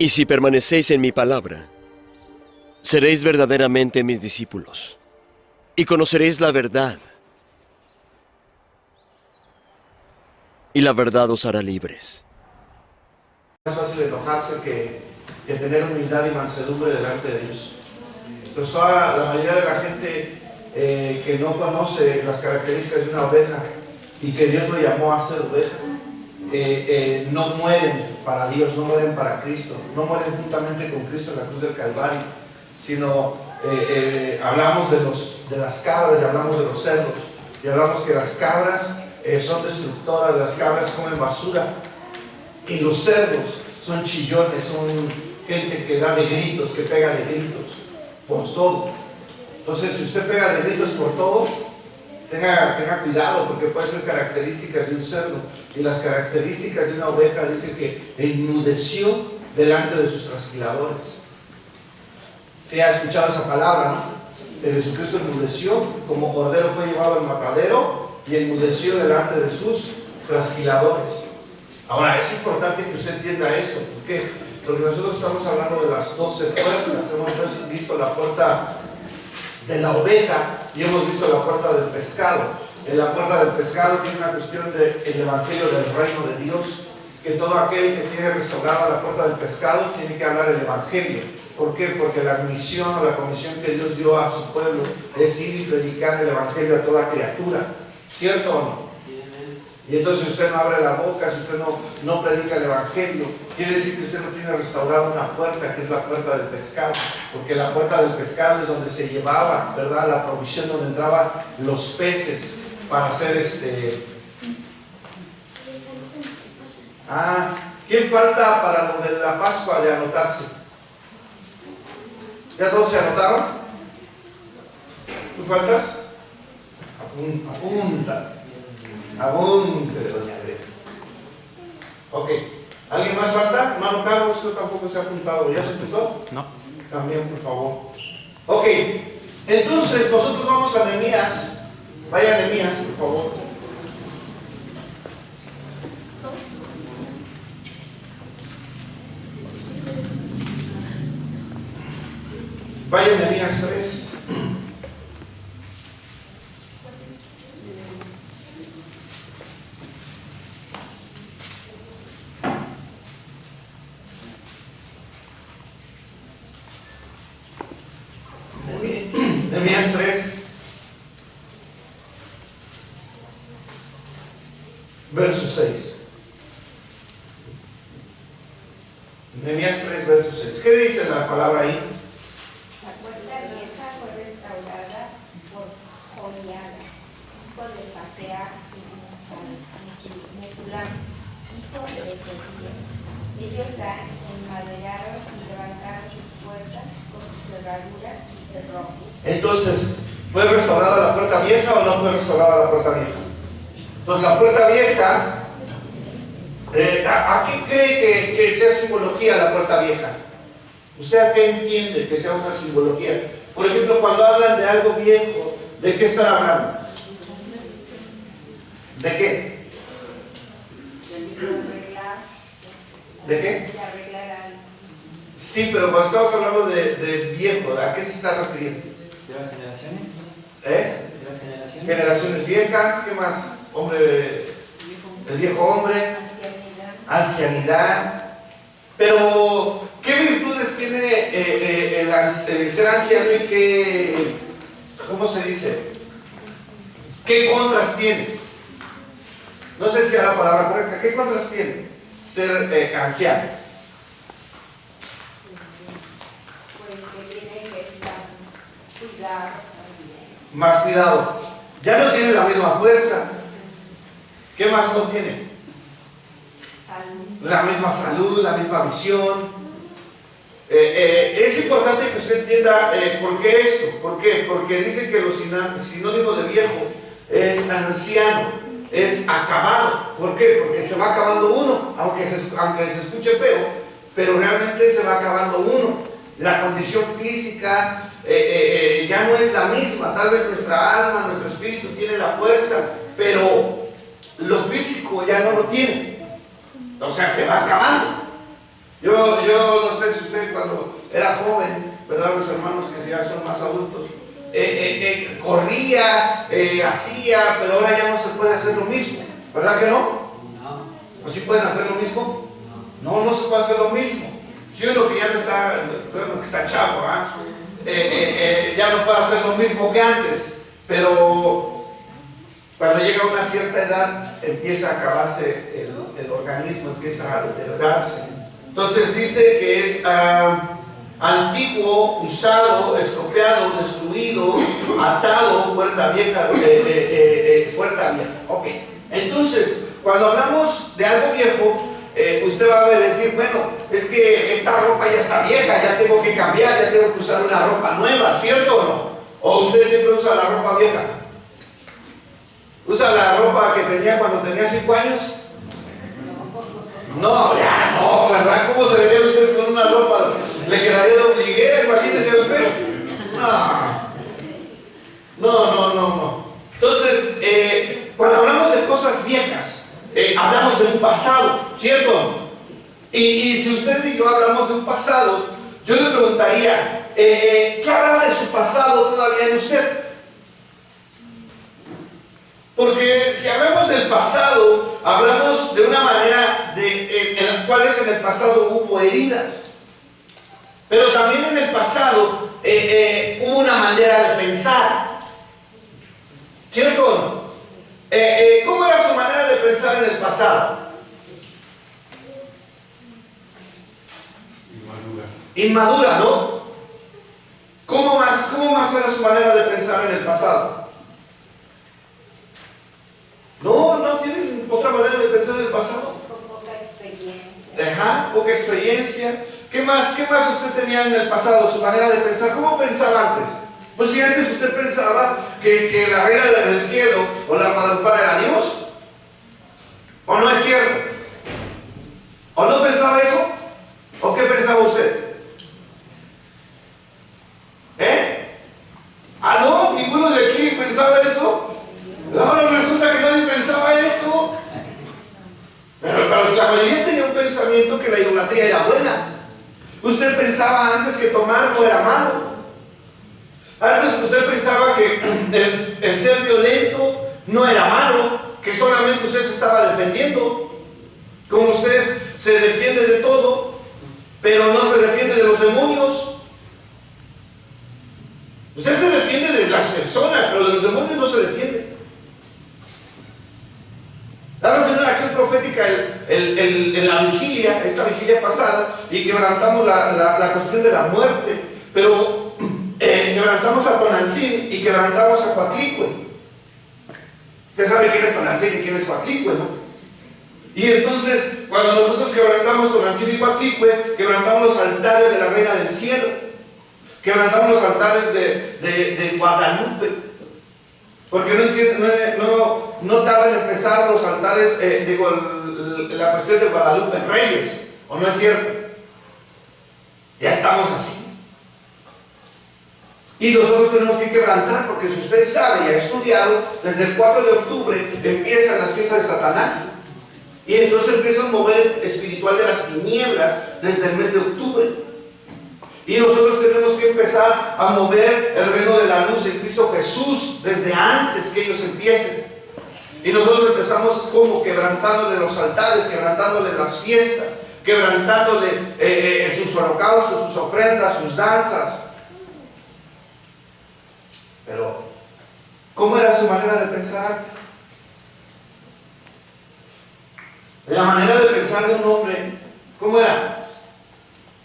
Y si permanecéis en mi palabra, seréis verdaderamente mis discípulos, y conoceréis la verdad, y la verdad os hará libres. Es fácil enojarse que tener humildad y mansedumbre delante de Dios. Pues la mayoría de la gente que no conoce las características de una oveja y que Dios lo llamó a ser oveja, no mueren para Dios, no mueren para Cristo, no mueren juntamente con Cristo en la cruz del Calvario, sino hablamos de las cabras y hablamos de los cerdos, y hablamos que las cabras son destructoras, las cabras comen basura, y los cerdos son chillones, son gente que da de gritos, que pega de gritos por todo. Entonces, si usted pega de gritos por todo, tenga cuidado, porque puede ser características de un cerdo. Y las características de una oveja dice que enmudeció delante de sus trasquiladores. ¿Sí ha escuchado esa palabra, no? Que Jesucristo enmudeció, como cordero fue llevado al matadero y enmudeció delante de sus trasquiladores. Ahora, es importante que usted entienda esto. ¿Por qué? Porque nosotros estamos hablando de las 12 puertas. Hemos visto la puerta de la oveja y hemos visto la puerta del pescado. En la puerta del pescado tiene una cuestión del evangelio del reino de Dios, que todo aquel que tiene restaurada la puerta del pescado tiene que hablar el evangelio. ¿Por qué? Porque la misión o la comisión que Dios dio a su pueblo es ir y predicar el evangelio a toda criatura. ¿Cierto o no? Y entonces si usted no abre la boca, si usted no predica el evangelio, quiere decir que usted no tiene restaurada una puerta, que es la puerta del pescado, porque la puerta del pescado es donde se llevaba, ¿verdad?, la provisión, donde entraban los peces para hacer ¿quién falta para lo de la Pascua de anotarse? ¿Ya todos se anotaron? ¿Tú faltas? Apunta. Abunde, doña Greta. Ok. ¿Alguien más falta? Hermano Carlos, usted tampoco se ha apuntado. ¿Ya se apuntó? No. También, por favor. Ok. Entonces, nosotros vamos a Nehemías. Vaya a Nehemías, por favor. Vaya a Nehemías 3. Nehemías 3, verso 6. Nehemías 3, verso 6. ¿Qué dice la palabra ahí? La puerta vieja fue restaurada por Joiada, hijo de Pasea y Mesulam, hijo de Ezequías. Ellos la enmaderaron y levantaron sus puertas con sus cerraduras y cerrojos. Entonces, ¿fue restaurada la puerta vieja o no fue restaurada la puerta vieja? Entonces, la puerta vieja, ¿a qué cree que sea simbología la puerta vieja? ¿Usted a qué entiende que sea una simbología? Por ejemplo, cuando hablan de algo viejo, ¿de qué están hablando? ¿De qué? ¿De qué? Sí, pero cuando estamos hablando de viejo, ¿a qué se está refiriendo? ¿De las generaciones? ¿De las generaciones? Generaciones viejas, ¿qué más? Hombre, el viejo hombre, ancianidad. Pero, ¿qué virtudes tiene el ser anciano y qué, ¿cómo se dice? ¿Qué contras tiene? No sé si es la palabra correcta. ¿Qué contras tiene ser anciano? Más cuidado. Ya no tiene la misma fuerza. ¿Qué más no tiene? La misma salud, la misma visión. Es importante que usted entienda por qué esto. ¿Por qué? Porque dice que los sinónimos de viejo es anciano, es acabado. ¿Por qué? Porque se va acabando uno, aunque se escuche feo, pero realmente se va acabando uno. La condición física ya no es la misma. Tal vez nuestra alma, nuestro espíritu tiene la fuerza, pero lo físico ya no lo tiene. O sea, se va acabando. Yo no usted cuando era joven, ¿verdad? Los hermanos que ya son más adultos, corría, hacía, pero ahora ya no se puede hacer lo mismo, ¿verdad que no? ¿O sí pueden hacer lo mismo? No, no se puede hacer lo mismo. Si uno que ya no está, que está chavo, ya no puede hacer lo mismo que antes, pero cuando llega a una cierta edad empieza a acabarse el organismo, empieza a deteriorarse. Entonces dice que es antiguo, usado, estropeado, destruido, atado, puerta vieja, puerta vieja. Ok, entonces cuando hablamos de algo viejo, usted va a decir, bueno, es que esta ropa ya está vieja, ya tengo que cambiar, ya tengo que usar una ropa nueva, ¿cierto o no? ¿O usted siempre usa la ropa vieja? ¿Usa la ropa que tenía cuando tenía 5 años? No, ya no, ¿verdad? ¿Cómo se vería usted con una ropa? ¿Le quedaría de ombliguera? Imagínese el feo. No. Entonces, cuando hablamos de cosas viejas, hablamos de un pasado, ¿cierto? Y si usted y yo hablamos de un pasado, yo le preguntaría, ¿qué habrá de su pasado todavía en usted? Porque si hablamos del pasado, hablamos de una manera en la cual en el pasado hubo heridas. Pero también en el pasado hubo una manera de pensar. ¿Cierto? ¿Cómo era su manera de pensar en el pasado? Inmadura, ¿no? ¿Cómo más era su manera de pensar en el pasado? ¿No tienen otra manera de pensar en el pasado? Con poca experiencia. Ajá, poca experiencia. ¿Qué más usted tenía en el pasado, su manera de pensar? ¿Cómo pensaba antes? Pues si antes usted pensaba que la reina del cielo o la Guadalupana era Dios, ¿o no es cierto? ¿O no pensaba eso? ¿O qué pensaba usted? No, ninguno de aquí pensaba eso. Ahora resulta que nadie pensaba eso. Pero la mayoría tenía un pensamiento que la idolatría era buena. Usted pensaba antes que tomar no era malo. Antes usted pensaba que el ser violento no era malo, que solamente usted se estaba defendiendo. Como usted se defiende de todo, pero no se defiende de los demonios. Usted se defiende de las personas, pero de los demonios no se defiende. Dábamos una acción profética en la vigilia, esta vigilia pasada, y quebrantamos la cuestión de la muerte, pero quebrantamos a Tonantzin y quebrantamos a Coatlicue. Usted sabe quién es Tonantzin y quién es Coatlicue, ¿no? Y entonces, cuando nosotros quebrantamos Tonantzin y Coatlicue, quebrantamos los altares de la Reina del Cielo, quebrantamos los altares de Guadalupe. Porque no tardan en empezar los altares, la cuestión de Guadalupe Reyes, ¿o no es cierto? Ya estamos así. Y nosotros tenemos que quebrantar, porque si usted sabe y ha estudiado, desde el 4 de octubre empiezan las fiestas de Satanás. Y entonces empieza un mover espiritual de las tinieblas desde el mes de octubre. Y nosotros tenemos que empezar a mover el reino de la luz en Cristo Jesús desde antes que ellos empiecen. Y nosotros empezamos como quebrantándole los altares, quebrantándole las fiestas, quebrantándole sus holocaustos, sus ofrendas, sus danzas. Pero, ¿cómo era su manera de pensar antes? La manera de pensar de un hombre, ¿cómo era?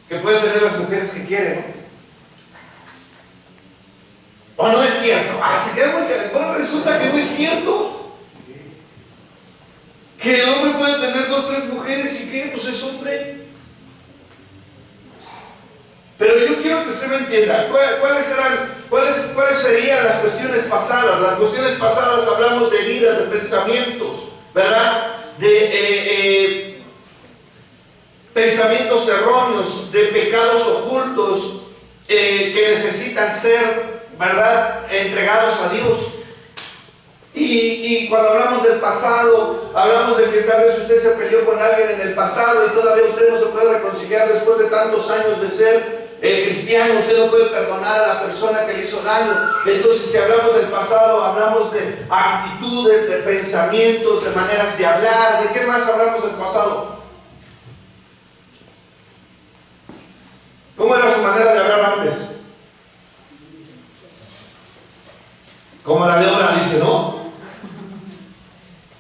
Que puede tener las mujeres que quiere, ¿no? ¿O no es cierto? Se queda muy... Bueno, resulta que no es cierto. Que el hombre puede tener 2, 3 mujeres y que pues es hombre. Pero yo quiero que usted me entienda cuáles serían las cuestiones pasadas. Las cuestiones pasadas hablamos de vidas, de pensamientos, ¿verdad? De pensamientos erróneos, de pecados ocultos que necesitan ser, ¿verdad?, entregados a Dios. Y cuando hablamos del pasado, hablamos de que tal vez usted se peleó con alguien en el pasado y todavía usted no se puede reconciliar después de tantos años de ser cristiano. Usted no puede perdonar a la persona que le hizo daño. Entonces, si hablamos del pasado, hablamos de actitudes, de pensamientos, de maneras de hablar. ¿De qué más hablamos del pasado? ¿Cómo era su manera de hablar antes? Como la de ahora, dice, ¿no?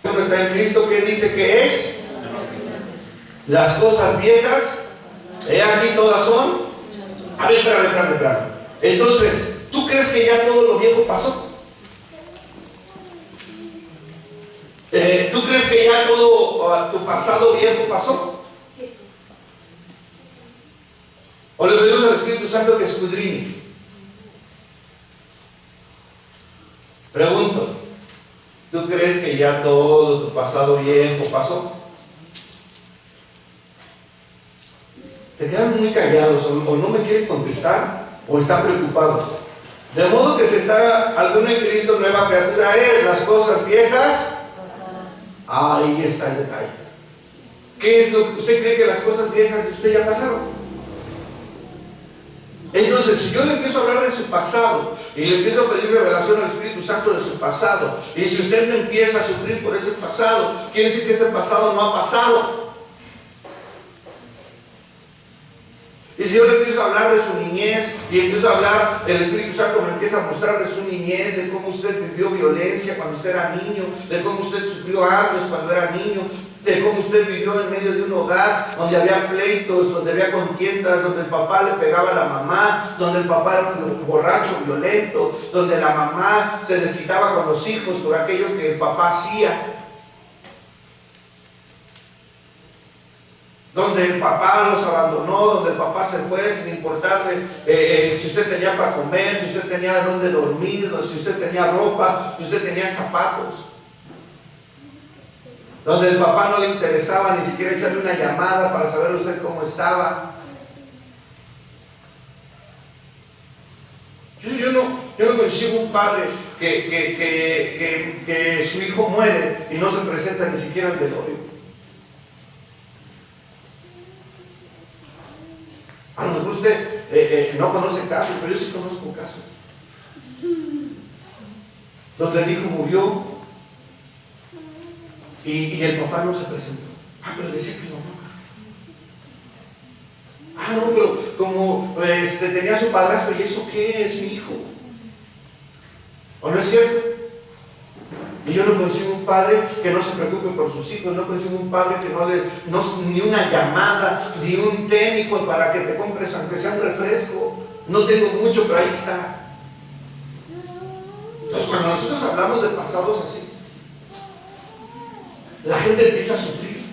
Está en Cristo, ¿qué dice que es? Las cosas viejas, he aquí todas son. A ver, espérame. Entonces, ¿tú crees que ya todo lo viejo pasó? ¿Tú crees que ya todo tu pasado viejo pasó? ¿O le pedimos al Espíritu Santo que escudriñe? Pregunto, ¿tú crees que ya todo tu pasado viejo pasó? Se quedan muy callados, o no me quieren contestar, o están preocupados. De modo que se está alguno en Cristo, nueva criatura es, las cosas viejas. Ahí está el detalle. ¿Qué es lo que usted cree que las cosas viejas de usted ya pasaron? Entonces, si yo le empiezo a hablar de su pasado y le empiezo a pedir revelación al Espíritu Santo de su pasado, y si usted empieza a sufrir por ese pasado, quiere decir que ese pasado no ha pasado. Y si yo le empiezo a hablar de su niñez y empiezo a hablar, el Espíritu Santo me empieza a mostrar de su niñez, de cómo usted vivió violencia cuando usted era niño, de cómo usted sufrió años cuando era niño, de cómo usted vivió en medio de un hogar donde había pleitos, donde había contiendas, donde el papá le pegaba a la mamá, donde el papá era un borracho violento, donde la mamá se desquitaba con los hijos por aquello que el papá hacía, donde el papá los abandonó, donde el papá se fue sin importarle si usted tenía para comer, si usted tenía dónde dormir, si usted tenía ropa, si usted tenía zapatos, donde el papá no le interesaba ni siquiera echarle una llamada para saber usted cómo estaba. Yo no consigo un padre que su hijo muere y no se presenta ni siquiera al velorio. A lo mejor usted no conoce casos, pero yo sí conozco casos donde el hijo murió y el papá no se presentó. Pero decía que lo amaba. No, pero como tenía su padrastro, ¿y eso qué es? Mi hijo. ¿O no es cierto? Y yo no consigo un padre que no se preocupe por sus hijos, no consigo un padre que ni una llamada, ni un técnico para que te compres aunque sea un refresco. No tengo mucho, pero ahí está. Entonces, cuando nosotros hablamos de pasados así, la gente empieza a sufrir.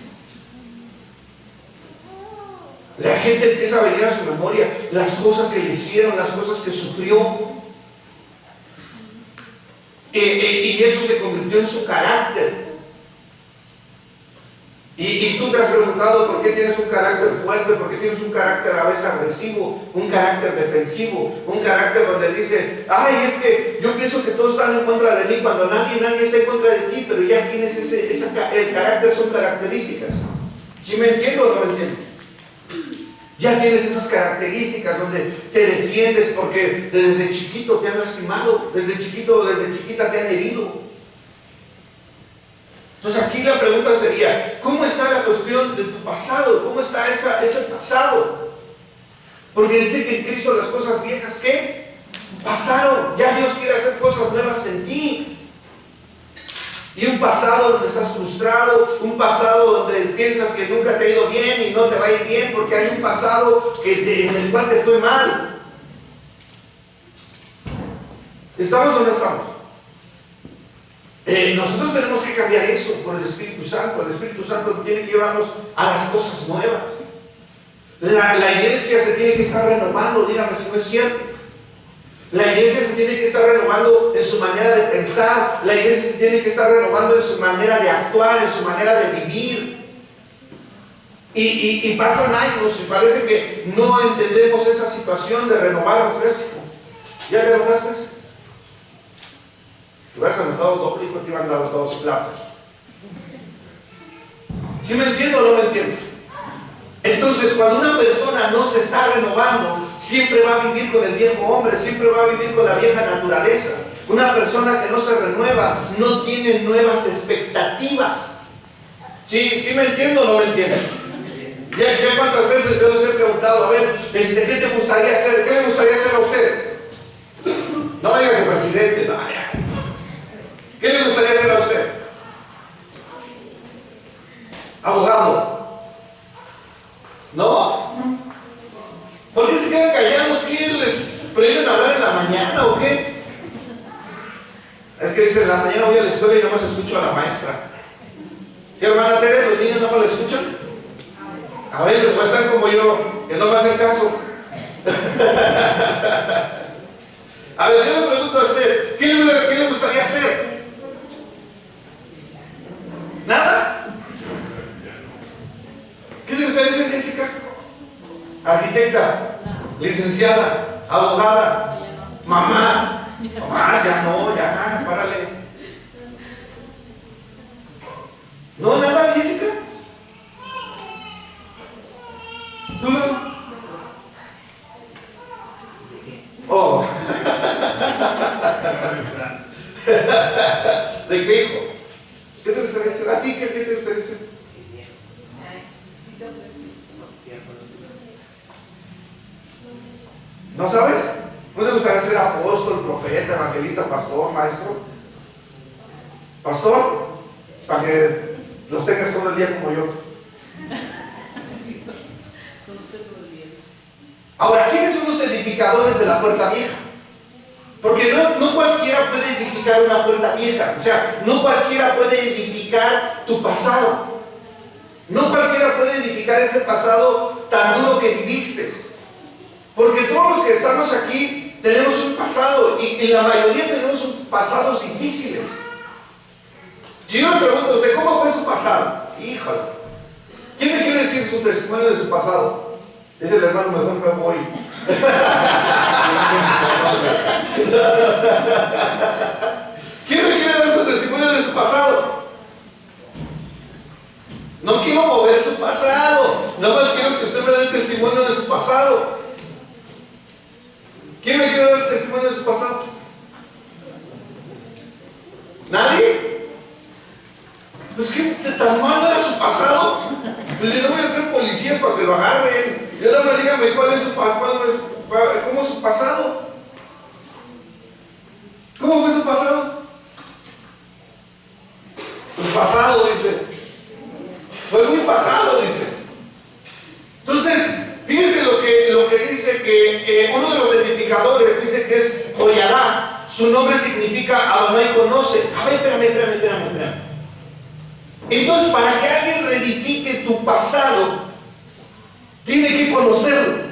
La gente empieza a venir a su memoria las cosas que le hicieron, las cosas que sufrió. Y eso se convirtió en su carácter. Y tú te has preguntado por qué tienes un carácter fuerte, por qué tienes un carácter a veces agresivo, un carácter defensivo, un carácter donde dice, es que yo pienso que todos están en contra de mí, cuando nadie está en contra de ti, pero ya tienes el carácter, son características. ¿Sí me entiendo o no me entiendo? Ya tienes esas características donde te defiendes porque desde chiquito te han lastimado, desde chiquito o desde chiquita te han herido. Entonces aquí la pregunta sería, ¿cómo está la cuestión de tu pasado? ¿Cómo está ese pasado? Porque dice que en Cristo las cosas viejas, ¿qué? Pasaron. Ya Dios quiere hacer cosas nuevas en ti. Y un pasado donde estás frustrado, un pasado donde piensas que nunca te ha ido bien y no te va a ir bien porque hay un pasado en el cual te fue mal. ¿Estamos o no estamos? Nosotros tenemos que cambiar eso por el Espíritu Santo. El Espíritu Santo tiene que llevarnos a las cosas nuevas. La iglesia se tiene que estar renovando, dígame si no es cierto. La iglesia se tiene que estar renovando en su manera de pensar. La iglesia se tiene que estar renovando en su manera de actuar, en su manera de vivir. Y pasan años y parece que no entendemos esa situación de renovar los frescos. ¿Ya te notaste? Si hubieras anotado doble, hijo, te iban a dar 2 platos. ¿Sí me entiendo o no me entiendo? Entonces, cuando una persona no se está renovando, siempre va a vivir con el viejo hombre, siempre va a vivir con la vieja naturaleza. Una persona que no se renueva no tiene nuevas expectativas. ¿Sí me entiendo o no me entiendo? Ya cuántas veces yo les he preguntado, a ver, ¿qué te gustaría hacer? ¿Qué le gustaría hacer a usted? No me diga que presidente, no, ya. ¿Qué le gustaría hacer a usted? Abogado. ¿No? ¿Por qué se quedan callados? ¿Qué les prohíben hablar en la mañana o qué? Es que dice, en la mañana voy a la escuela y nomás escucho a la maestra. ¿Sí, hermana Tere? ¿Los niños no la escuchan? A veces pues están como yo, que no me hacen caso. A ver, yo le pregunto a usted, ¿qué le gustaría hacer? ¿Nada? ¿Qué le gustaría hacer, Jessica? Arquitecta, licenciada, abogada, mamá. Mamá, ya no, ya, párale. ¿No, nada, Jessica? ¿Tú no? Oh. ¿De qué, hijo? ¿Qué te gustaría hacer? ¿A ti qué te gustaría hacer? ¿No sabes? ¿No te gustaría ser apóstol, profeta, evangelista, pastor, maestro? ¿Pastor? Para que los tengas todo el día como yo. Ahora, ¿quiénes son los edificadores de la puerta vieja? Porque no cualquiera puede edificar una puerta vieja. O sea, no cualquiera puede edificar tu pasado. No cualquiera puede edificar ese pasado tan duro que viviste. Porque todos los que estamos aquí tenemos un pasado y la mayoría tenemos pasados difíciles. Si yo le pregunto a usted, ¿cómo fue su pasado? Híjole. ¿Quién me quiere decir su testimonio de su pasado? Dice el hermano, mejor me voy. ¿Quién me quiere dar su testimonio de su pasado? No quiero mover su pasado. Nada más quiero que usted me dé el testimonio de su pasado. ¿Quién me quiere dar el testimonio de su pasado? ¿Nadie? Pues que tan malo era su pasado. Pues yo no voy a traer policías para que lo agarren. Yo nada más dígame cuál es su cómo es su pasado. ¿Cómo fue su pasado? Pues pasado, dice. Fue muy pasado, dice. Entonces, fíjense lo que dice que uno de los edificadores dice que es Joyará. Su nombre significa Adonai conoce. A ver, espérame. Entonces, para que alguien reedifique tu pasado, tiene que conocerlo.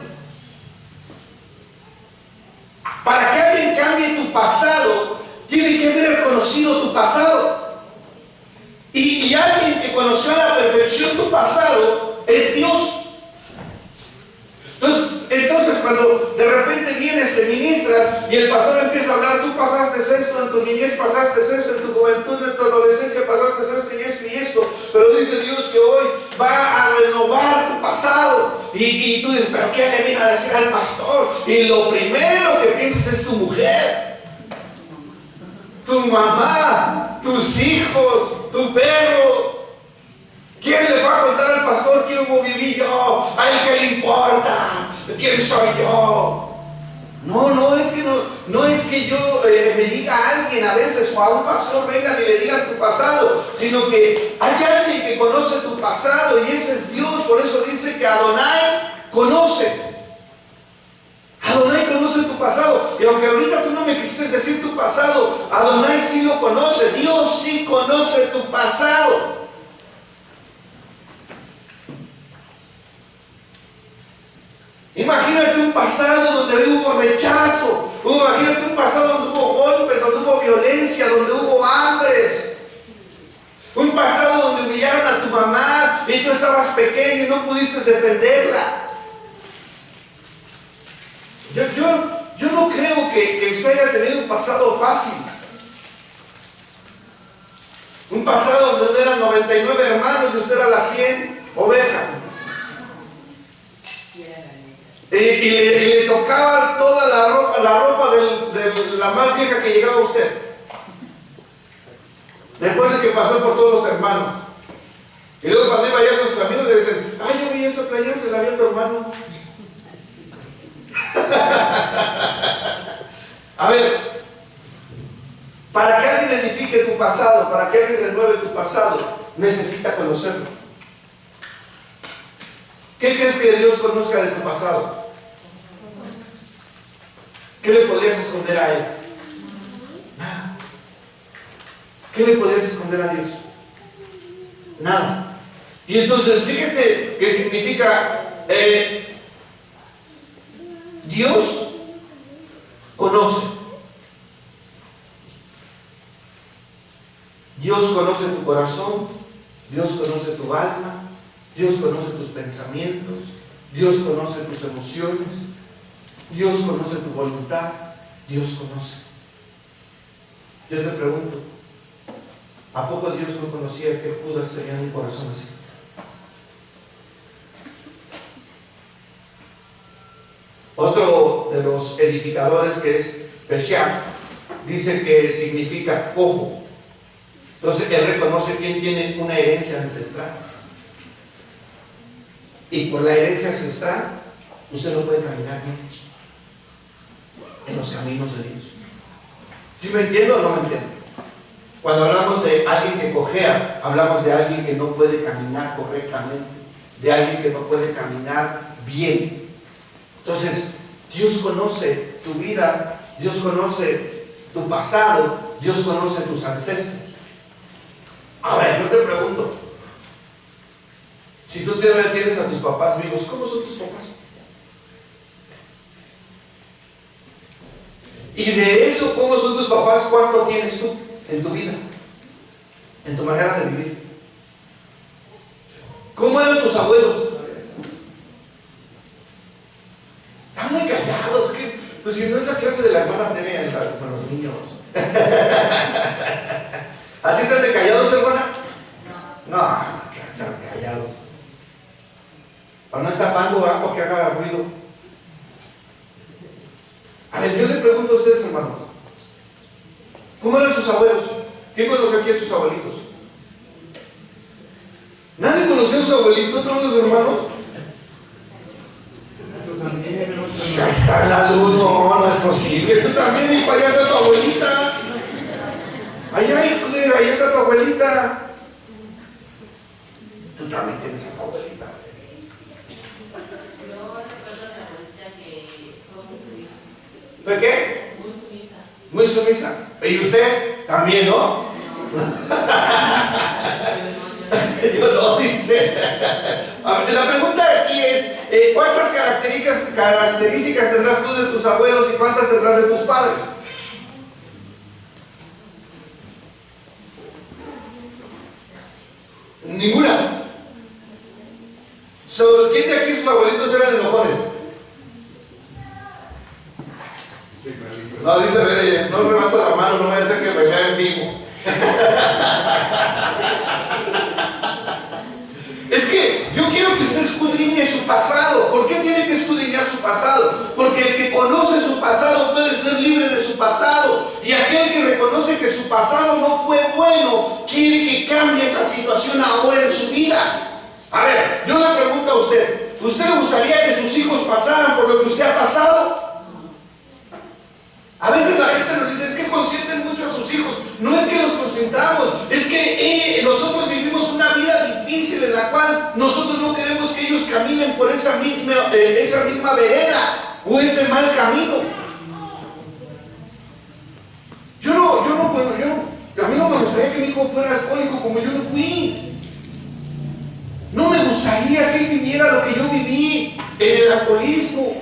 Para que alguien cambie tu pasado, tiene que haber conocido tu pasado. Y alguien que conoció a la perfección tu pasado es Dios. Entonces cuando de repente vienes, te ministras y el pastor empieza a hablar, tú pasaste esto, en tu niñez pasaste esto, en tu juventud, en tu adolescencia pasaste esto y esto, pero dice Dios que hoy va a renovar tu pasado y tú dices, pero ¿qué le viene a decir al pastor? Y lo primero que piensas es tu mujer, tu mamá, tus hijos, tu perro. ¿Quién le va a contar al pastor cómo viví yo? ¿A él qué le importa? ¿Quién soy yo? No es que yo me diga a alguien a veces o a un pastor vengan y le digan tu pasado, sino que hay alguien que conoce tu pasado y ese es Dios. Por eso dice que Adonai conoce. Adonai conoce tu pasado. Y aunque ahorita tú no me quisiste decir tu pasado, Adonai sí lo conoce. Dios sí conoce tu pasado. Imagínate un pasado donde hubo rechazo, imagínate un pasado donde hubo golpes, donde hubo violencia, donde hubo hambres, un pasado donde humillaron a tu mamá y tú estabas pequeño y no pudiste defenderla. Yo no creo que usted haya tenido un pasado fácil. Un pasado donde eran 99 hermanos y usted era la 100 oveja. Y le tocaba toda la ropa de la más vieja que llegaba a usted. Después de que pasó por todos los hermanos. Y luego cuando iba allá con sus amigos le dicen, ay, yo vi esa playera, se la vi a tu hermano. A ver, para que alguien edifique tu pasado, para que alguien renueve tu pasado, necesita conocerlo. ¿Qué crees que Dios conozca de tu pasado? ¿Qué le podrías esconder a Él? Nada. ¿Qué le podrías esconder a Dios? Nada. Y entonces, fíjate qué significa Dios conoce. Dios conoce tu corazón, Dios conoce tu alma, Dios conoce tus pensamientos, Dios conoce tus emociones, Dios conoce tu voluntad, Dios conoce. Yo te pregunto, ¿a poco Dios no conocía que Judas tenía un corazón así? Otro de los edificadores, que es Peshiach, dice que significa cojo. Entonces él reconoce quién tiene una herencia ancestral. Y por la herencia ancestral, usted no puede caminar bien en los caminos de Dios. ¿Sí me entiendo o no me entiendo? Cuando hablamos de alguien que cojea, hablamos de alguien que no puede caminar correctamente, de alguien que no puede caminar bien. Entonces, Dios conoce tu vida, Dios conoce tu pasado, Dios conoce tus ancestros. Ahora, yo te pregunto, si tú tienes a tus papás vivos, ¿cómo son tus papás? Y de eso, ¿cómo son tus papás? ¿Cuánto tienes tú en tu vida? En tu manera de vivir. ¿Cómo eran tus abuelos? Están muy callados. Pues si no es la clase de la hermana Tere con los niños. ¿Así están de callados, hermana? No, están callados. O no está tapando agua que haga ruido. A ver, yo le pregunto a ustedes, hermanos, ¿cómo eran sus abuelos? ¿Quién conoce aquí a sus abuelitos? ¿Nadie conoció a sus abuelitos, todos los hermanos? Ahí está la luz, no es posible. Tú también, hijo, allá está tu abuelita. Allá está tu abuelita. Tú también tienes a tu abuelita. ¿Fue qué? Muy sumisa. ¿Y usted? También, ¿no? Yo no, dice. A ver, la pregunta aquí es, ¿cuántas características tendrás tú de tus abuelos y cuántas tendrás de tus padres? Ninguna. ¿Quién de aquí sus abuelitos eran enojones? No, dice, no me levanto la mano, no me voy a hacer que me vea en vivo. Es que yo quiero que usted escudriñe su pasado. ¿Por qué tiene que escudriñar su pasado? Porque el que conoce su pasado puede ser libre de su pasado. Y aquel que reconoce que su pasado no fue bueno, quiere que cambie esa situación ahora en su vida. A ver, yo le pregunto a usted, ¿usted le gustaría que sus hijos pasaran por lo que usted ha pasado? A veces la gente nos dice, es que consienten mucho a sus hijos. No es que los consentamos, es que nosotros vivimos una vida difícil en la cual nosotros no queremos que ellos caminen por esa misma vereda o ese mal camino. A mí no me gustaría que mi hijo fuera alcohólico como yo lo fui. No me gustaría que él viviera lo que yo viví en el alcoholismo.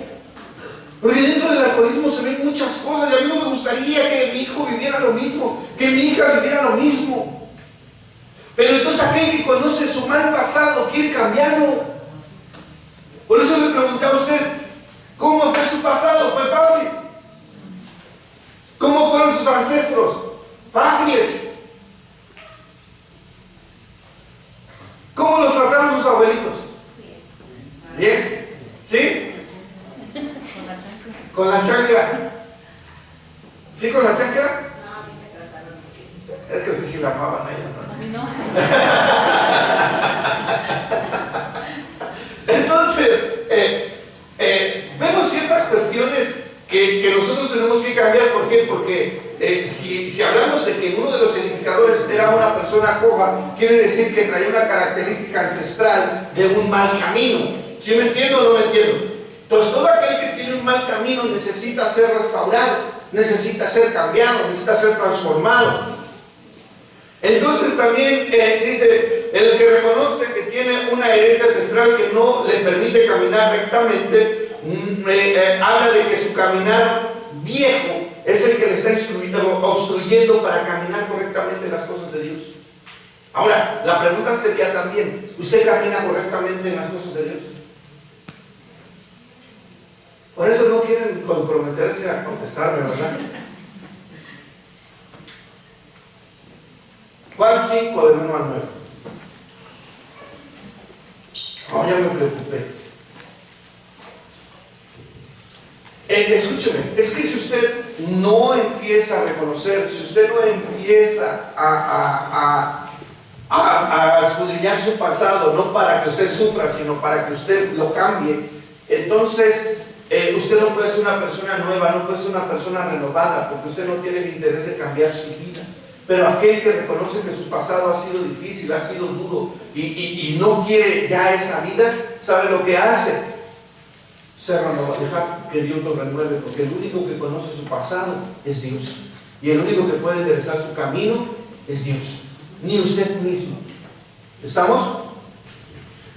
Porque dentro del alcoholismo se ven muchas cosas y a mí no me gustaría que mi hijo viviera lo mismo, que mi hija viviera lo mismo. Pero entonces aquel que conoce su mal pasado quiere cambiarlo. Por eso le pregunté a usted, ¿cómo fue su pasado? ¿Fue fácil? ¿Cómo fueron sus ancestros? Fáciles. Con la chancla. ¿Sí con la chancla? Es que usted sí la amaban a ella, ¿no? A mí no. Entonces, vemos ciertas cuestiones que nosotros tenemos que cambiar. ¿Por qué? Porque si hablamos de que uno de los edificadores era una persona coja, quiere decir que traía una característica ancestral de un mal camino. ¿Sí me entiendo o no me entiendo? Entonces, todo aquel que tiene un mal camino necesita ser restaurado, necesita ser cambiado, necesita ser transformado. Entonces también dice, el que reconoce que tiene una herencia ancestral que no le permite caminar rectamente, habla de que su caminar viejo es el que le está obstruyendo para caminar correctamente las cosas de Dios. Ahora, la pregunta sería también, ¿usted camina correctamente en las cosas de Dios? Por eso no quieren comprometerse a contestarme, ¿verdad? Juan 5, del 1 al 9. Oh, ya me preocupé. Escúcheme, es que si usted no empieza a reconocer, si usted no empieza a escudriñar su pasado, no para que usted sufra, sino para que usted lo cambie, entonces usted no puede ser una persona nueva, no puede ser una persona renovada, porque usted no tiene el interés de cambiar su vida. Pero aquel que reconoce que su pasado ha sido difícil, ha sido duro y no quiere ya esa vida, ¿sabe lo que hace? Se renova, dejar que Dios lo renueve, porque el único que conoce su pasado es Dios. Y el único que puede enderezar su camino es Dios, ni usted mismo. ¿Estamos?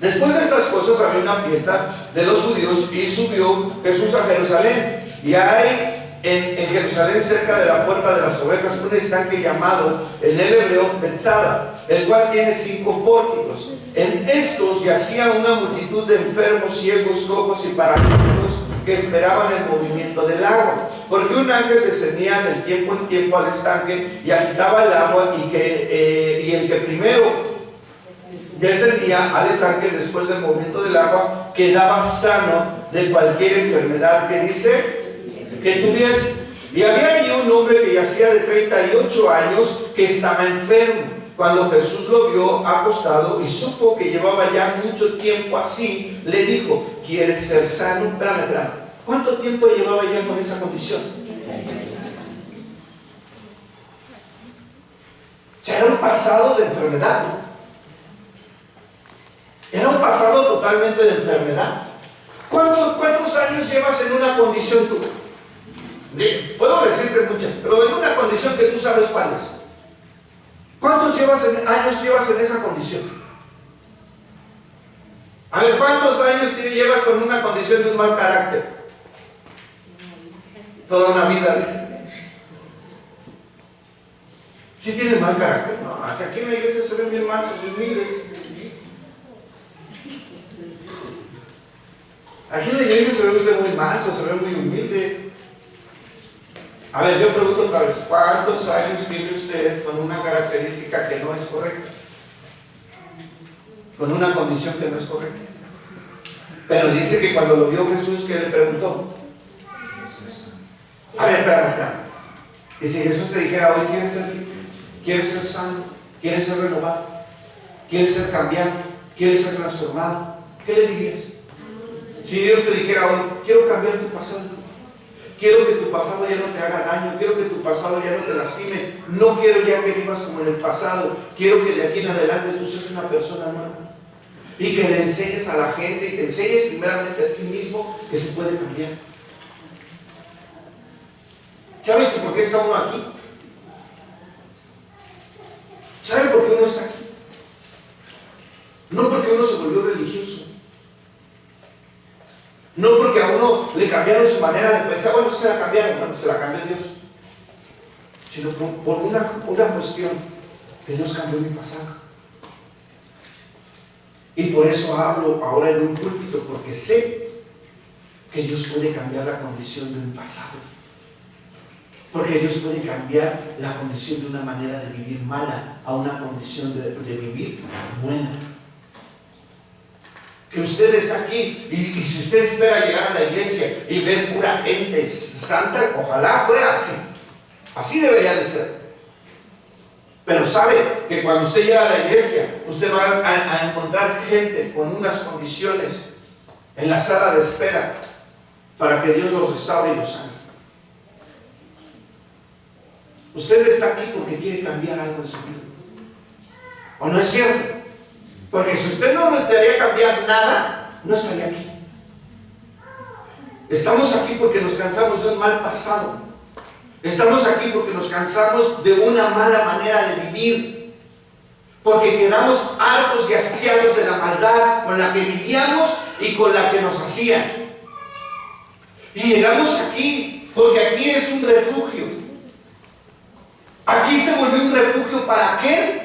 Después de estas cosas había una fiesta de los judíos y subió Jesús a Jerusalén. Y hay en Jerusalén, cerca de la puerta de las ovejas, un estanque llamado en el hebreo Betzada, el cual tiene 5 pórticos. En estos yacía una multitud de enfermos, ciegos, cojos y paralíticos que esperaban el movimiento del agua, porque un ángel descendía de tiempo en tiempo al estanque y agitaba el agua, y el que primero descendía al estanque después del movimiento del agua quedaba sano de cualquier enfermedad que dice que tuviese. Y había allí un hombre que yacía de 38 años que estaba enfermo. Cuando Jesús lo vio acostado y supo que llevaba ya mucho tiempo así, le dijo: ¿quieres ser sano? Espérame. ¿Cuánto tiempo llevaba ya con esa condición? Ya era un pasado de enfermedad, ¿no? Era un pasado totalmente de enfermedad. ¿Cuántos años llevas en una condición tú? Puedo decirte muchas, pero en una condición que tú sabes cuál es. ¿Cuántos años llevas en esa condición? A ver, ¿cuántos años llevas con una condición de un mal carácter? Toda una vida, dice. ¿Sí tiene mal carácter? No, hacia aquí en la iglesia se ven bien mansos y humildes. Aquí en la iglesia se ve usted muy manso, se ve muy humilde. A ver, yo pregunto otra vez, ¿cuántos años tiene usted con una característica que no es correcta? Con una condición que no es correcta. Pero dice que cuando lo vio Jesús, ¿qué le preguntó? A ver, espérame. Y si Jesús te dijera hoy, ¿quieres ser sano? ¿Quieres ser renovado? ¿Quieres ser cambiado? ¿Quieres ser transformado? ¿Qué le dirías? Si Dios te dijera hoy, quiero cambiar tu pasado, quiero que tu pasado ya no te haga daño, quiero que tu pasado ya no te lastime, no quiero ya que vivas como en el pasado, quiero que de aquí en adelante tú seas una persona nueva y que le enseñes a la gente y te enseñes primeramente a ti mismo que se puede cambiar. ¿Saben por qué está uno aquí? ¿Saben por qué uno está aquí? No porque uno se volvió religioso, no porque a uno le cambiaron su manera de pensar, bueno, se la cambiaron, bueno, se la cambió Dios, sino por una cuestión que Dios cambió mi pasado. Y por eso hablo ahora en un púlpito, porque sé que Dios puede cambiar la condición de un pasado, porque Dios puede cambiar la condición de una manera de vivir mala a una condición de vivir buena. que usted está aquí y si usted espera llegar a la iglesia y ver pura gente santa, ojalá fuera así. Así debería de ser. Pero sabe que cuando usted llega a la iglesia, usted va a encontrar gente con unas condiciones en la sala de espera para que Dios los restaure y los sane. Usted está aquí porque quiere cambiar algo en su vida. ¿O no es cierto? Porque si usted no quería cambiar nada, no estaría aquí. Estamos aquí porque nos cansamos de un mal pasado. Estamos aquí porque nos cansamos de una mala manera de vivir. Porque quedamos hartos y asqueados de la maldad con la que vivíamos y con la que nos hacían. Y llegamos aquí porque aquí es un refugio. Aquí se volvió un refugio para aquel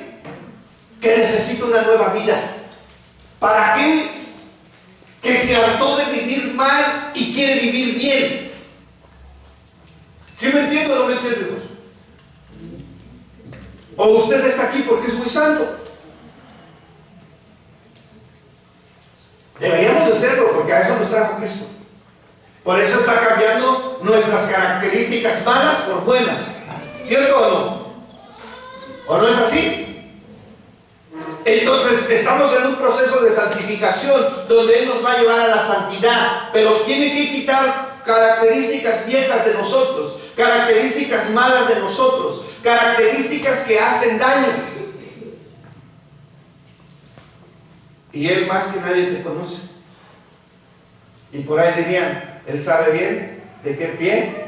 que necesita una nueva vida, para aquel que se hartó de vivir mal y quiere vivir bien. ¿Sí me entiendo o no me entiende, Dios? O usted está aquí porque es muy santo. Deberíamos de serlo porque a eso nos trajo Cristo. Por eso está cambiando nuestras características malas por buenas. ¿Cierto o no? ¿O no es así? Entonces estamos en un proceso de santificación donde Él nos va a llevar a la santidad, pero tiene que quitar características viejas de nosotros, características malas de nosotros, características que hacen daño. Y Él más que nadie te conoce. Y por ahí dirían, Él sabe bien de qué pie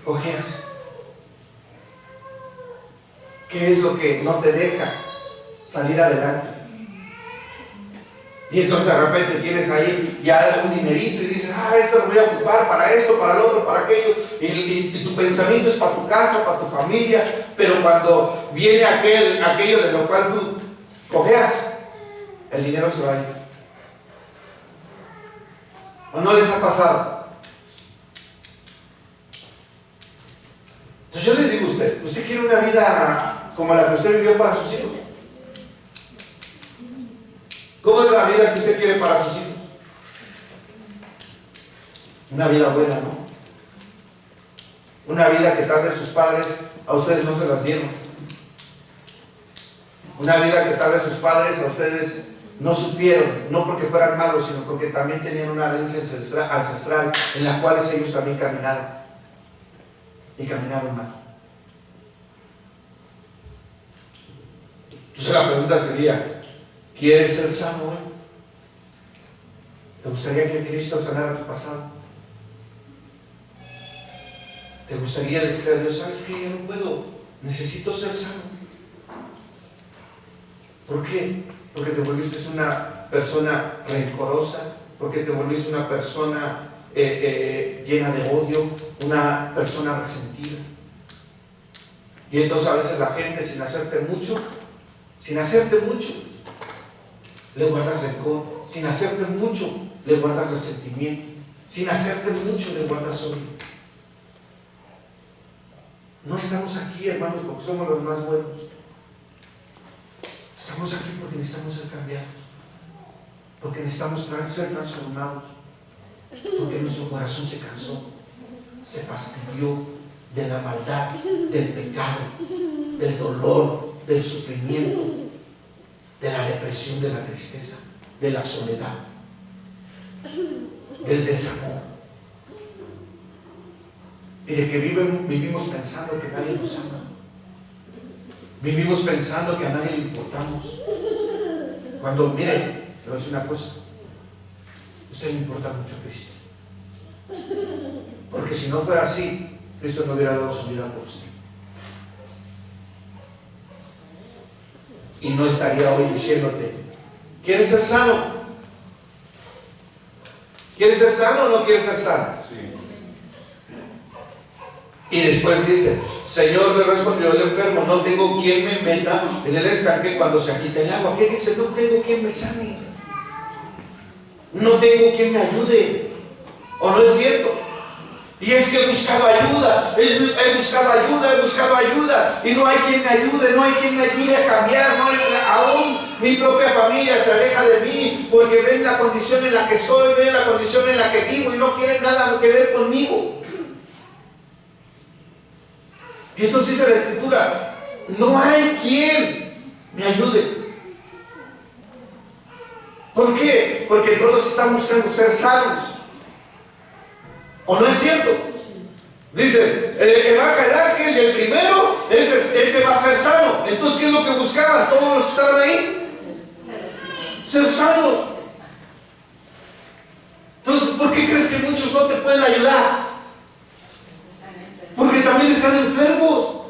cojeas. ¿Qué es lo que no te deja salir adelante? Y entonces de repente tienes ahí ya un dinerito y dices, esto lo voy a ocupar para esto, para lo otro, para aquello, y tu pensamiento es para tu casa, para tu familia, pero cuando viene aquello de lo cual tú cojeas, el dinero se va a ir. ¿O no les ha pasado? Entonces yo les digo a usted quiere una vida como la que usted vivió para sus hijos. ¿Cómo es la vida que usted quiere para sus hijos? Una vida buena, ¿no? Una vida que tal vez sus padres a ustedes no se las dieron. Una vida que tal vez sus padres a ustedes no supieron, no porque fueran malos, sino porque también tenían una herencia ancestral en la cual ellos también caminaron. Y caminaron mal. Entonces la pregunta sería, ¿quieres ser sano hoy? ¿Te gustaría que Cristo sanara tu pasado? ¿Te gustaría decirle a Dios, sabes que yo no puedo, necesito ser sano? ¿Por qué? Porque te volviste una persona rencorosa, porque te volviste una persona llena de odio, una persona resentida. Y entonces a veces la gente sin hacerte mucho, le guardas rencor, sin hacerte mucho, le guardas resentimiento, sin hacerte mucho, le guardas odio. No estamos aquí, hermanos, porque somos los más buenos. Estamos aquí porque necesitamos ser cambiados, porque necesitamos ser transformados, porque nuestro corazón se cansó, se fastidió de la maldad, del pecado, del dolor, del sufrimiento, de la depresión, de la tristeza, de la soledad, del desamor, y de que vivimos pensando que nadie nos ama. Vivimos pensando que a nadie le importamos. Cuando, mire, le voy a decir una cosa, usted le importa mucho a Cristo. Porque si no fuera así, Cristo no hubiera dado su vida por usted. Y no estaría hoy diciéndote, ¿quieres ser sano? ¿Quieres ser sano o no quieres ser sano? Y después dice, Señor, le respondió el enfermo, no tengo quien me meta en el estanque cuando se agita el agua. ¿Qué dice? No tengo quien me sane. No tengo quien me ayude. ¿O no es cierto? Y es que he buscado ayuda, he buscado ayuda, y no hay quien me ayude, no hay quien me ayude a cambiar, no hay, Mi propia familia se aleja de mí porque ven la condición en la que estoy, ven la condición en la que vivo y no quieren nada que ver conmigo. Y entonces dice la Escritura, no hay quien me ayude. ¿Por qué? Porque todos están buscando ser sanos. ¿O no es cierto? Dice, el que baja el ángel y el primero, ese va a ser sano. Entonces, ¿qué es lo que buscaban todos los que estaban ahí? Ser sanos. Entonces, ¿por qué crees que muchos no te pueden ayudar? Porque también están enfermos.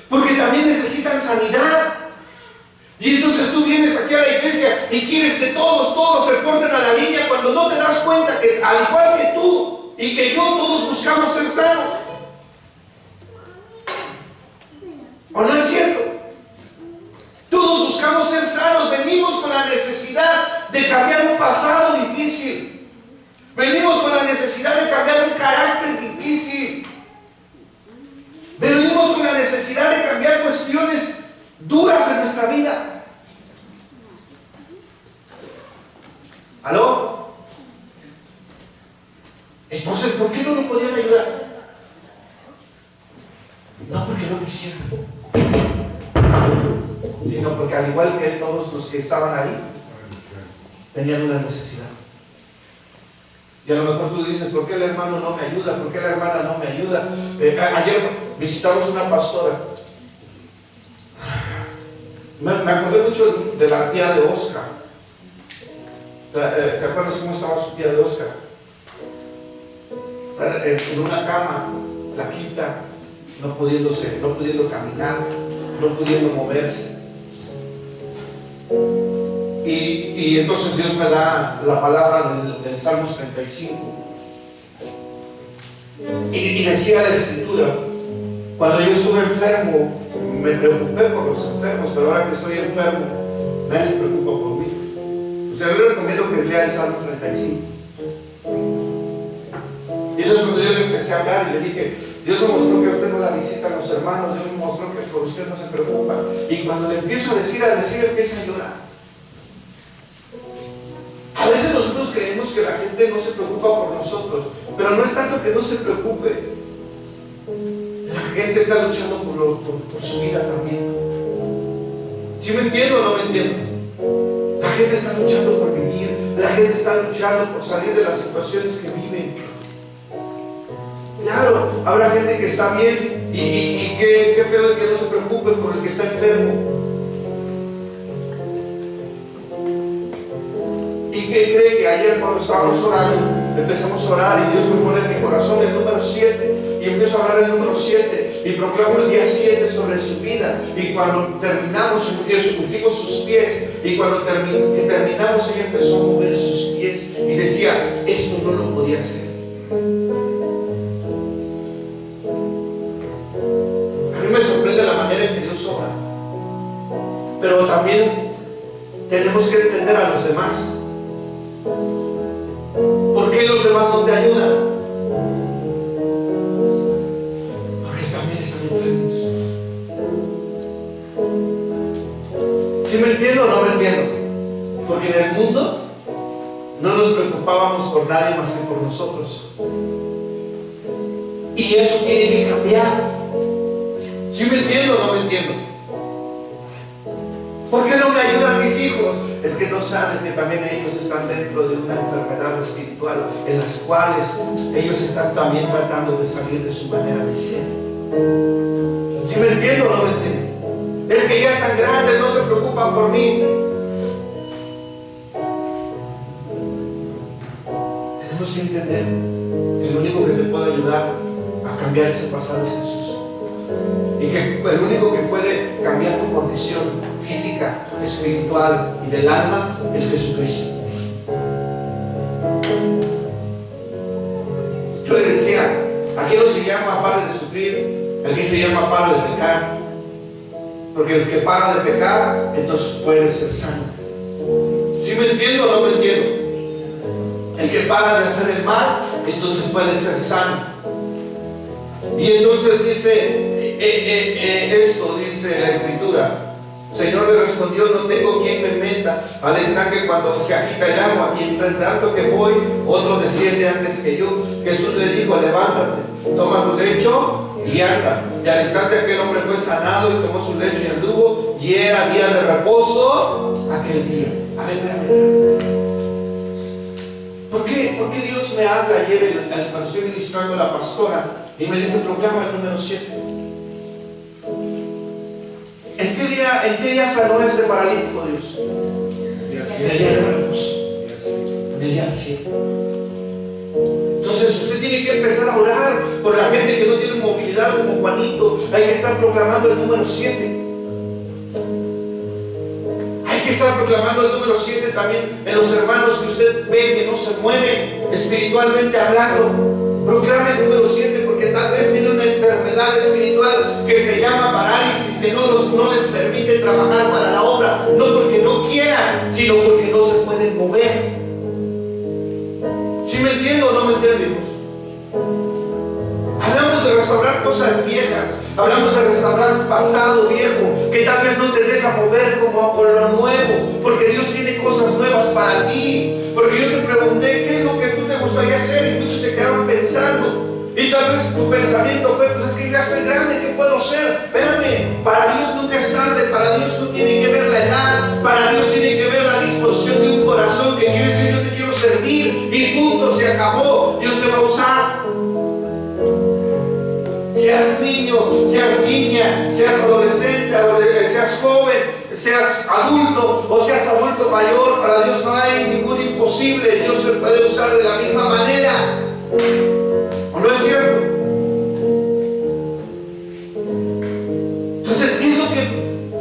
Porque también necesitan sanidad. Y entonces tú vienes aquí a la iglesia y quieres que todos se porten a la línea cuando no te das cuenta que al igual que tú y que yo, todos buscamos ser sanos. ¿O no es cierto? Todos buscamos ser sanos, venimos con la necesidad de cambiar un pasado difícil. Venimos con la necesidad de cambiar un carácter difícil. Venimos con la necesidad de cambiar cuestiones duras en nuestra vida. ¿Aló? Entonces, ¿por qué no lo podían ayudar? No porque no quisieran, sino porque al igual que él, todos los que estaban ahí tenían una necesidad. Y a lo mejor tú dices, ¿por qué el hermano no me ayuda? ¿Por qué la hermana no me ayuda? Ayer visitamos una pastora. Me acordé mucho de la tía de Oscar. ¿Te acuerdas cómo estaba su tía de Oscar? En una cama, flaquita, no pudiendo caminar, no pudiendo moverse. Y entonces Dios me da la palabra del Salmos 35. Y decía la Escritura, cuando yo estuve enfermo, me preocupé por los enfermos, pero ahora que estoy enfermo, nadie se preocupa por mí. Usted le recomiendo que lea el Salmo 35. Y entonces cuando yo le empecé a hablar y le dije, Dios me mostró que a usted no la visitan los hermanos, Dios me mostró que por usted no se preocupa. Y cuando le empiezo a decir, empieza a llorar. A veces nosotros creemos que la gente no se preocupa por nosotros, pero no es tanto que no se preocupe. La gente está luchando por su vida también. ¿Sí me entiendo o no me entiendo? La gente está luchando por vivir, la gente está luchando por salir de las situaciones que viven. Claro, habrá gente que está bien y qué feo es que no se preocupen por el que está enfermo. ¿Y qué cree que ayer cuando estábamos orando, empezamos a orar y Dios me pone en mi corazón el número 7 y empiezo a hablar el número 7 y proclamo el día 7 sobre su vida? Y cuando terminamos, pusimos sus pies y cuando terminamos ella empezó a mover sus pies y decía, esto no lo podía hacer. A mí me sorprende la manera en que Dios obra, pero también tenemos que entender a los demás. ¿Por qué los demás no te ayudan? Porque también están enfermos. ¿Sí me entiendo o no me entiendo? Porque en el mundo no nos preocupábamos por nadie más que por nosotros. Y eso tiene que cambiar. ¿Sí me entiendo o no me entiendo? ¿Por qué no me ayudan mis hijos? Es que no sabes que también ellos están dentro de una enfermedad espiritual en las cuales ellos están también tratando de salir de su manera de ser. ¿Sí me entiendo o no me entiendo? Es que ya están grandes, no se preocupan por mí. Tenemos que entender que el único que te puede ayudar a cambiar ese pasado es Jesús. Y que el único que puede cambiar tu condición física, espiritual y del alma es Jesucristo. Yo le decía, aquí no se llama pare de sufrir, aquí se llama pare de pecar. Porque el que para de pecar, entonces puede ser sano. ¿Sí me entiendo o no me entiendo? El que para de hacer el mal, entonces puede ser sano. Y entonces dice esto, dice la Escritura, Señor le respondió: no tengo quien me meta al estanque cuando se agita el agua, y entre tanto que voy, otro desciende antes que yo. Jesús le dijo: levántate, toma tu lecho y anda. Y al instante aquel hombre fue sanado y tomó su lecho y anduvo, y era día de reposo aquel día. A ver, espérame. ¿Por qué Dios me habla ayer cuando estoy ministrando a la pastora y me dice: proclama el número 7? ¿En qué día sanó este paralítico Dios? En el día de reposo, en el día del 7. Entonces usted tiene que empezar a orar por la gente que no tiene movilidad como Juanito. Hay que estar proclamando el número 7. Hay que estar proclamando el número 7 también en los hermanos que usted ve que no se mueven espiritualmente hablando. Proclame el número 7, porque tal vez tiene una enfermedad espiritual que se llama parálisis, que no les permite trabajar para la obra, no porque no quieran, sino porque no se pueden mover. ¿Sí me entiendo o no me entiendo, hijos? Hablamos de restaurar cosas viejas, hablamos de restaurar un pasado viejo que tal vez no te deja mover como por lo nuevo, porque Dios tiene cosas nuevas para ti. Porque yo te pregunté: ¿qué es lo que tú te gustaría hacer? Y muchos se quedaron pensando, y tal vez tu pensamiento fue: pues es que ya estoy grande, ¿qué puedo hacer? Espérame, para Dios nunca es tarde, para Dios no tiene que ver la edad, para Dios tiene que ver la disposición de un corazón que quiere decir: yo te quiero servir, y punto, se acabó. Dios te va a usar. Seas niño, seas niña, seas adolescente, seas joven, seas adulto o seas adulto mayor, para Dios no hay ningún imposible. Dios te puede usar de la misma manera. ¿O no es cierto? Entonces, ¿qué es lo que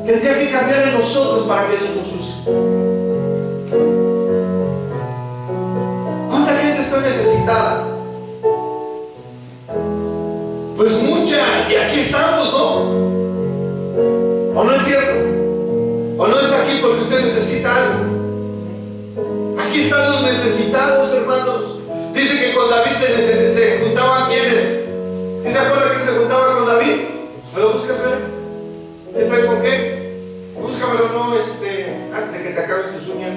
tendría que cambiar en nosotros para que Dios nos use? ¿Cuánta gente está necesitada? Pues mucha, y aquí estamos, ¿no? ¿O no es cierto? ¿O no está aquí porque usted necesita algo? Aquí están los necesitados, hermanos. Dice que con David se juntaban ¿quiénes? ¿Sí se acuerda quién se juntaba con David? ¿Me lo buscas, ver? ¿Sí traes con qué? Búscamelo, no, antes de que te acabes tus uñas.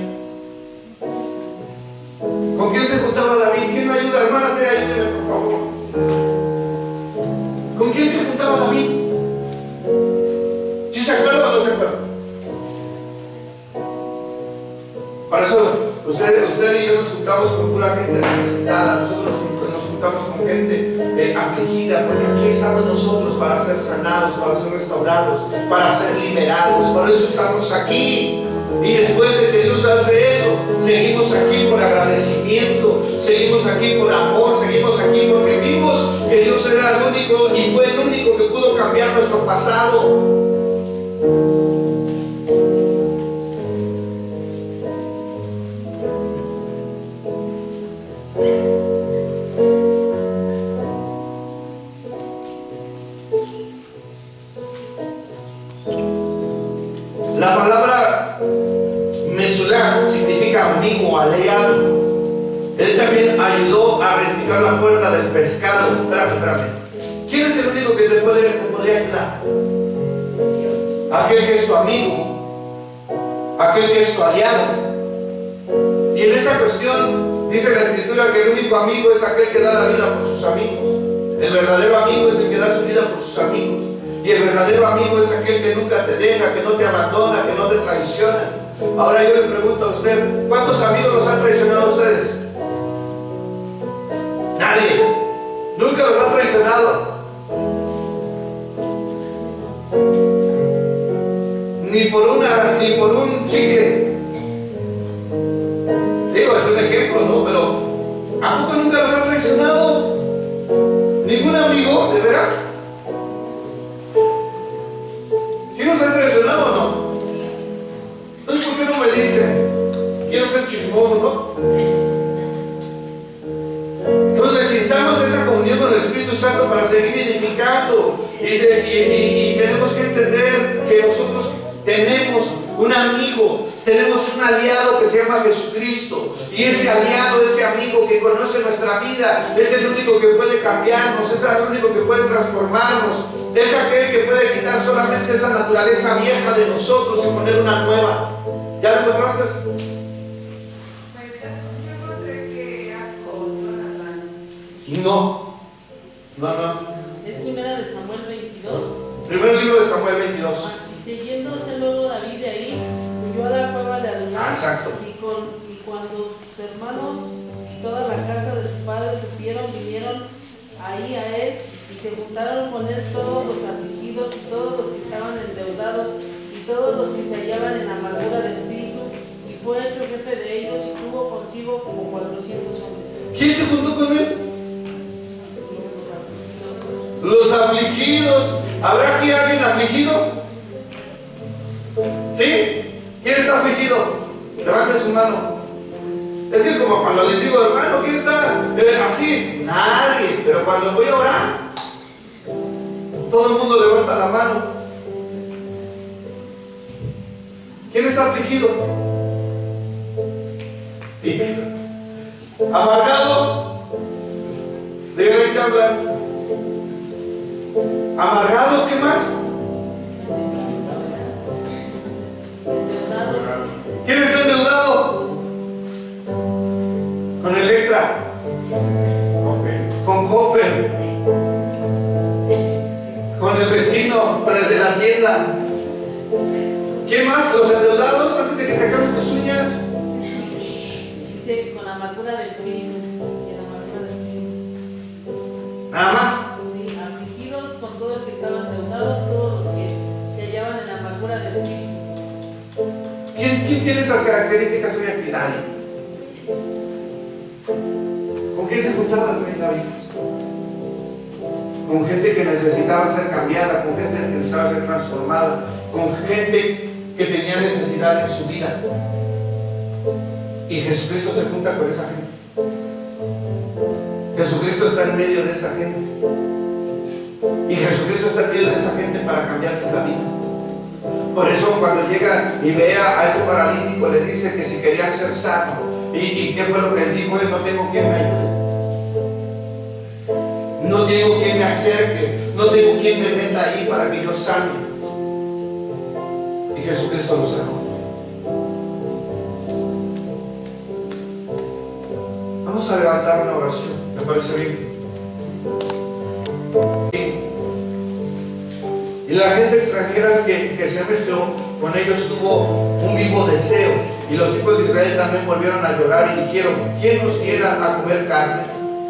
¿Con quién se juntaba David? ¿Quién me ayuda? Hermana, te ayúdeme, por favor. ¿Con quién se juntaba David? ¿Sí se acuerda o no se acuerda? Para eso, usted y yo nos juntamos con pura gente necesitada. Nosotros nos juntamos con gente afligida, porque aquí estamos nosotros para ser sanados, para ser restaurados, para ser liberados. Por eso estamos aquí. Y después de que Dios hace eso, seguimos aquí por agradecimiento, seguimos aquí por amor, seguimos aquí porque vimos que Dios era el único y fue el único que pudo cambiar nuestro pasado. La palabra Mesulam significa amigo, aliado. Él también ayudó a rectificar la puerta del pescado. Espérame. ¿Quién es el único que te podría ayudar? Aquel que es tu amigo, aquel que es tu aliado. Y en esta cuestión dice la Escritura que el único amigo es aquel que da la vida por sus amigos. El verdadero amigo es el que da su vida por sus amigos. Y el verdadero amigo es aquel que nunca te deja, que no te abandona, que no te traiciona. Ahora yo le pregunto a usted: ¿cuántos amigos los han traicionado a ustedes? Nadie. Nunca los han traicionado. Ni por un chicle. Digo, es un ejemplo, ¿no? Pero ¿a poco nunca los han traicionado? ¿Ningún amigo? ¿De veras? ¿Sí nos han traicionado o no? Entonces, ¿por qué no me dicen? Quiero ser chismoso, ¿no? Entonces necesitamos esa comunión con el Espíritu Santo para seguir edificando. Y tenemos que entender que nosotros tenemos un amigo, Tenemos un aliado que se llama Jesucristo. Y ese aliado, ese amigo que conoce nuestra vida, es el único que puede cambiarnos, es el único que puede transformarnos. Es aquel que puede quitar solamente esa naturaleza vieja de nosotros y poner una nueva. ¿Ya lo encontraste? No. Es primera de Samuel 22. Primer libro de Samuel 22. Y siguiéndose luego David de ahí, huyó a la cueva de Adonai. Exacto. Y cuando sus hermanos y toda la casa de sus padres supieron, vinieron ahí a él y se juntaron con él todos los afligidos y todos los que estaban endeudados y todos los que se hallaban en amargura de espíritu, y fue hecho jefe de ellos y tuvo consigo como 400 hombres. ¿Quién se juntó con él? Los afligidos. ¿Habrá aquí alguien afligido? ¿Sí? ¿Quién está afligido? Levante su mano. Es que como cuando les digo, hermano, ¿quién está así? Nadie. Pero cuando voy a orar, todo el mundo levanta la mano. ¿Quién está afligido? Sí. ¿Amargado? ¿De qué hablan? ¿Amargados? ¿Qué más? ¿Quién está endeudado? Con Electra, con Coppel, con el vecino, con el de la tienda. ¿Quién más? Los endeudados antes de que te acabes tus uñas. Dice con amargura de espíritu. Y en amargura de espíritu. Nada más. Sí, afligidos con todo el que estaba endeudado, todos los que se hallaban en amargura de espíritu. ¿Quién tiene esas características hoy aquí? Nadie. ¿Con quién se juntaba el rey David? Con gente que necesitaba ser cambiada, con gente que necesitaba ser transformada, con gente que tenía necesidad en su vida. Y Jesucristo se junta con esa gente. Jesucristo está en medio de esa gente. Y Jesucristo está en medio de esa gente para cambiarles la vida. Por eso cuando llega y ve a ese paralítico, le dice que si quería ser sano. ¿Y qué fue lo que él dijo? Él: no tengo quien me ayude. No tengo quien me acerque. No tengo quien me meta ahí para que yo sane. Y Jesucristo lo sanó. Vamos a levantar una oración. ¿Me parece bien? Sí. Y la gente extranjera que se mezcló con ellos tuvo un vivo deseo. Y los hijos de Israel también volvieron a llorar y dijeron: ¿quién nos diera a comer carne?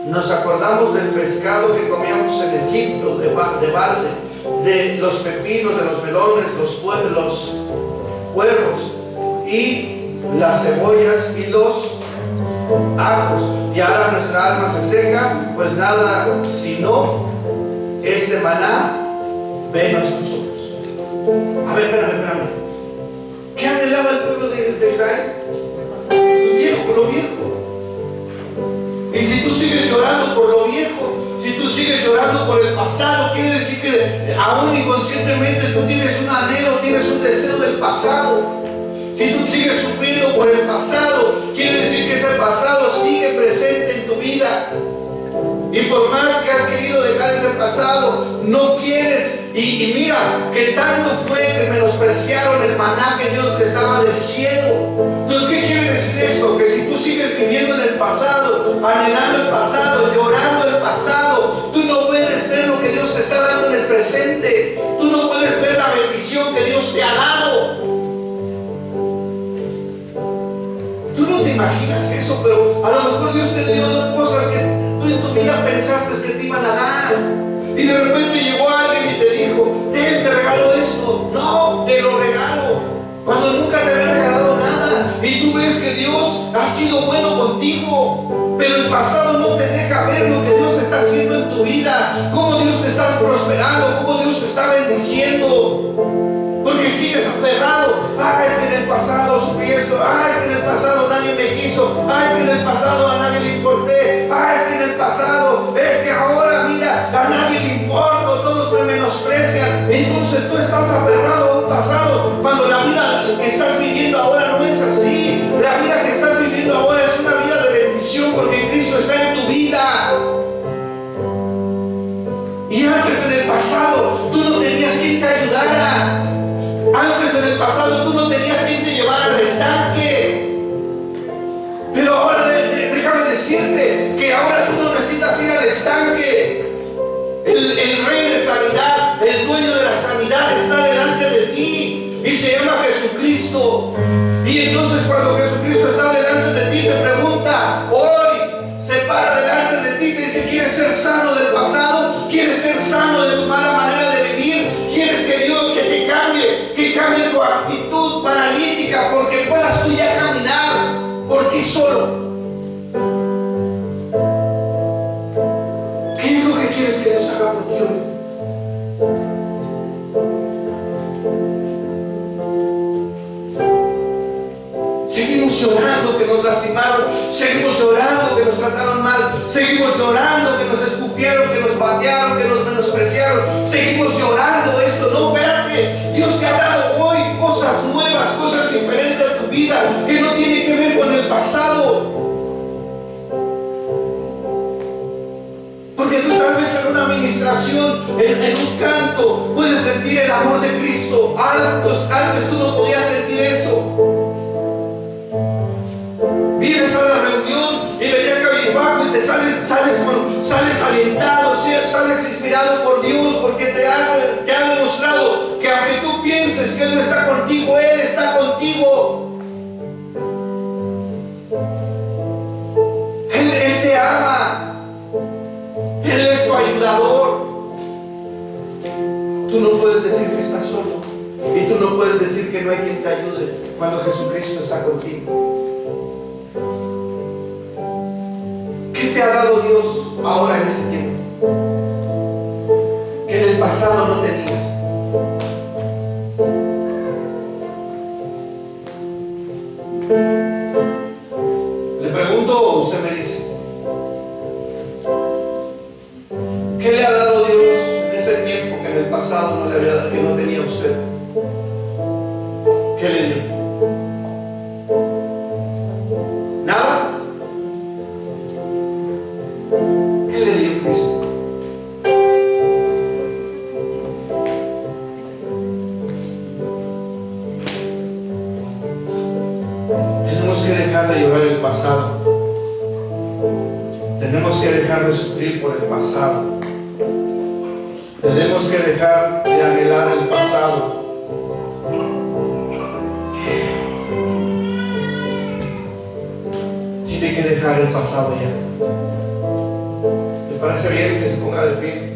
Nos acordamos del pescado que comíamos en Egipto, de balde, de los pepinos, de los melones, los puerros y las cebollas y los ajos. Y ahora nuestra alma se seca, pues nada sino este maná ven a tus ojos. A ver, espérame. ¿Qué anhelaba el pueblo de Israel? Lo viejo. Y si tú sigues llorando por lo viejo, si tú sigues llorando por el pasado, quiere decir que aún inconscientemente tú tienes un anhelo, tienes un deseo del pasado. Si tú sigues sufriendo por el pasado, quiere decir que ese pasado sigue presente en tu vida. Y por más que has querido dejar ese pasado, no quieres. Y mira, que tanto fue que menospreciaron el maná que Dios les daba del cielo. Entonces, ¿qué quiere decir esto? Que si tú sigues viviendo en el pasado, anhelando el pasado, llorando el pasado, tú no puedes ver lo que Dios te está dando en el presente. Tú no puedes ver la bendición que Dios te ha dado. Tú no te imaginas eso, pero a lo mejor Dios te dio dos cosas que tú en tu vida pensaste que te iban a dar. Y de repente llegó alguien y te dijo: te regalo esto. No, te lo regalo. Cuando nunca te había regalado nada. Y tú ves que Dios ha sido bueno contigo. Pero el pasado no te deja ver lo que Dios está haciendo en tu vida. Cómo Dios te está prosperando. Cómo Dios te está bendiciendo. Porque sigues aferrado. Es que en el pasado sufrí esto. Es que en el pasado nadie me quiso. Es que en el pasado a nadie le importé. Es que en el pasado, es que ahora, mira, a nadie le importo, todos me menosprecian. Entonces tú estás aferrado a un pasado cuando la vida que estás viviendo ahora no es así. La vida que estás viviendo ahora es una vida de bendición porque Cristo está en tu vida. Y antes en el pasado tú no tenías quien te ayudara. Antes en el pasado tú no tenías quien te llevara al estanque. Pero ahora déjame decirte que ahora tú no necesitas ir al estanque. El rey de sanidad, el dueño de la sanidad está delante de ti y se llama Jesucristo. Y entonces cuando Jesucristo está delante de ti te pregunta, hoy se para delante de ti y te dice, ¿quieres ser sano del pasado? ¿Quieres ser sano de tu mala manera de vivir? ¿Quieres que Dios que cambie tu actitud paralítica porque puedas tú ya caminar por ti solo? ¿Qué es lo que quieres que Dios haga por ti hoy? Seguimos llorando que nos lastimaron, seguimos llorando que nos trataron mal, seguimos llorando que nos escupieron, que nos patearon, que nos menospreciaron, seguimos llorando esto. No, espérate, Dios te ha dado hoy cosas nuevas, cosas diferentes a tu vida que no tienen que ver con el pasado. Porque tú tal vez en una administración, en un canto, puedes sentir el amor de Cristo. Antes tú no podías sentir eso. Vienes a la reunión y venías cabizbajo y te sales alentado, sales inspirado por Dios porque te ha demostrado que aunque tú pienses que Él no está contigo, Él está contigo. Él te ama. Él es tu ayudador. Tú no puedes decir que estás solo y tú no puedes decir que no hay quien te ayude cuando Jesucristo está contigo. ¿Qué te ha dado Dios ahora en ese tiempo que en el pasado no tenías? Le pregunto o usted me dice, ¿qué le ha dado Dios en este tiempo que en el pasado no le había dado, que no tenía usted? ¿Qué le dio? ¿Nada? ¿Qué le dio Cristo? Tenemos que dejar de llorar el pasado. Tenemos que dejar de sufrir por el pasado. Tenemos que dejar de anhelar el pasado. Tiene que dejar el pasado ya. ¿Le parece bien que se ponga de pie?